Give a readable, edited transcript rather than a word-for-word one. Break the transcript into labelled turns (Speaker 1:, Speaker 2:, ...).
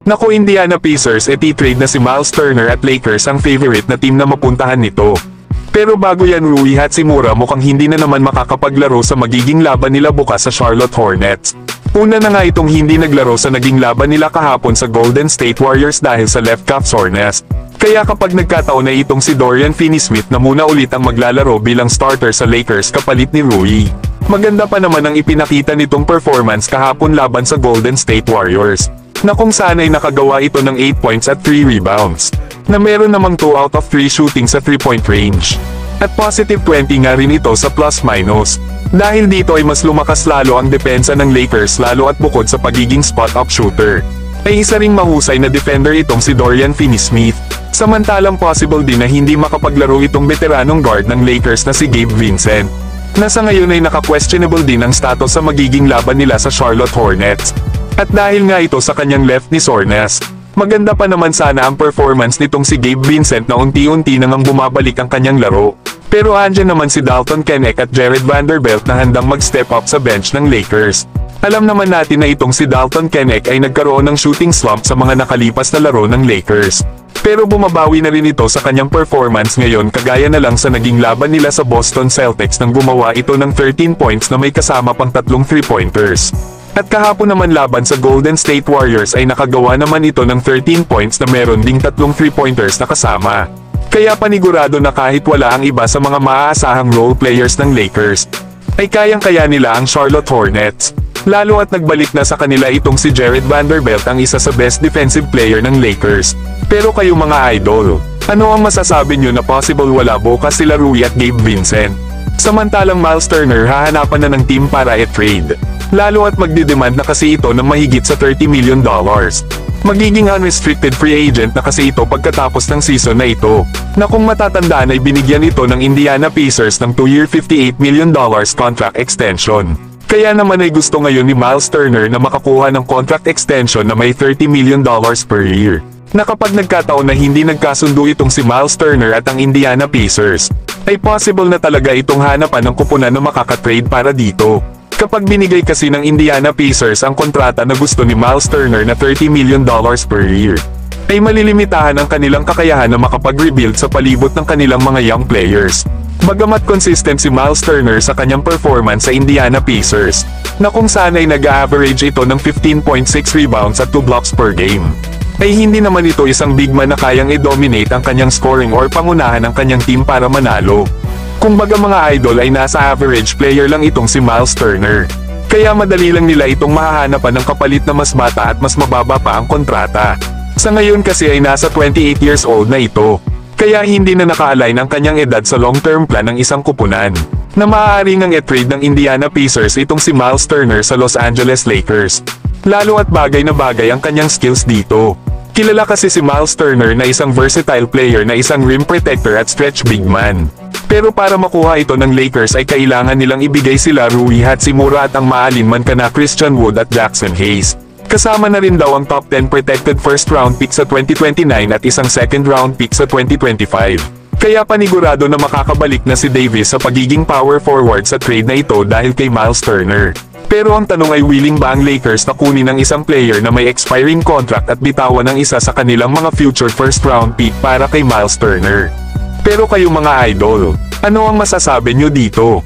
Speaker 1: Naku, Indiana Pacers, trade na si Miles Turner at Lakers ang favorite na team na mapuntahan nito. Pero bago yan, Rui Hachimura mukhang hindi na naman makakapaglaro sa magiging laban nila bukas sa Charlotte Hornets. Una na nga itong hindi naglaro sa naging laban nila kahapon sa Golden State Warriors dahil sa left calf soreness. Kaya kapag nagkataon na itong si Dorian Finney-Smith na muna ulit ang maglalaro bilang starter sa Lakers kapalit ni Rui. Maganda pa naman ang ipinakita nitong performance kahapon laban sa Golden State Warriors, na kung saan ay nakagawa ito ng 8 points at 3 rebounds, na meron namang 2 out of 3 shooting sa 3-point range. At positive 20 nga rin ito sa plus-minus. Dahil dito ay mas lumakas lalo ang depensa ng Lakers lalo at bukod sa pagiging spot-up shooter, ay isa ring mahusay na defender itong si Dorian Finney-Smith. Samantalang possible din na hindi makapaglaro itong veteranong guard ng Lakers na si Gabe Vincent, na sa ngayon ay naka-questionable din ang status sa magiging laban nila sa Charlotte Hornets. At dahil nga ito sa kanyang left ni soreness, maganda pa naman sana ang performance nitong si Gabe Vincent na unti-unti nang bumabalik ang kanyang laro. Pero andyan naman si Dalton Knecht at Jared Vanderbilt na handang mag-step up sa bench ng Lakers. Alam naman natin na itong si Dalton Knecht ay nagkaroon ng shooting slump sa mga nakalipas na laro ng Lakers. Pero bumabawi na rin ito sa kanyang performance ngayon, kagaya na lang sa naging laban nila sa Boston Celtics nang gumawa ito ng 13 points na may kasama pang 3 3-pointers. At kahapon naman laban sa Golden State Warriors ay nakagawa naman ito ng 13 points na meron ding 3 3-pointers na kasama. Kaya panigurado na kahit wala ang iba sa mga maaasahang role players ng Lakers, ay kayang-kaya nila ang Charlotte Hornets. Lalo at nagbalik na sa kanila itong si Jared Vanderbilt, ang isa sa best defensive player ng Lakers. Pero kayo mga idol, ano ang masasabi nyo na possible wala bukas sila Rui at Gabe Vincent? Samantalang Miles Turner hahanapan na ng team para i-trade. Lalo at magdidemand na kasi ito ng mahigit sa $30 million. Magiging unrestricted free agent na kasi ito pagkatapos ng season na ito, na kung matatandaan ay binigyan ito ng Indiana Pacers ng 2-year $58 million contract extension. Kaya naman ay gusto ngayon ni Miles Turner na makakuha ng contract extension na may $30 million per year. Na kapag nagkataon na hindi nagkasundo itong si Miles Turner at ang Indiana Pacers, ay possible na talaga itong hanapan ng kupunan na makakatrade para dito. Kapag binigay kasi ng Indiana Pacers ang kontrata na gusto ni Miles Turner na $30 million per year, ay malilimitahan ang kanilang kakayahan na makapag-rebuild sa palibot ng kanilang mga young players. Bagamat consistent si Miles Turner sa kanyang performance sa Indiana Pacers, na kung saan ay nag-average ito ng 15.6 rebounds at 2 blocks per game, ay hindi naman ito isang big man na kayang i-dominate ang kanyang scoring or pangunahan ang kanyang team para manalo. Kumbaga mga idol ay nasa average player lang itong si Miles Turner. Kaya madali lang nila itong mahahanapan ng kapalit na mas bata at mas mababa pa ang kontrata. Sa ngayon kasi ay nasa 28 years old na ito. Kaya hindi na naka-align ang kanyang edad sa long-term plan ng isang kupunan, na maaari ngang i-trade ng Indiana Pacers itong si Miles Turner sa Los Angeles Lakers. Lalo at bagay na bagay ang kanyang skills dito. Kilala kasi si Miles Turner na isang versatile player na isang rim protector at stretch big man. Pero para makuha ito ng Lakers ay kailangan nilang ibigay sila Rui Hachimura at ang maalinman kana Christian Wood at Jackson Hayes. Kasama na rin daw ang top 10 protected first round pick sa 2029 at isang second round pick sa 2025. Kaya panigurado na makakabalik na si Davis sa pagiging power forward sa trade na ito dahil kay Miles Turner. Pero ang tanong ay willing ba ang Lakers na kunin ng isang player na may expiring contract at bitawan ng isa sa kanilang mga future first round pick para kay Miles Turner? Pero kayo mga idol, ano ang masasabi nyo dito?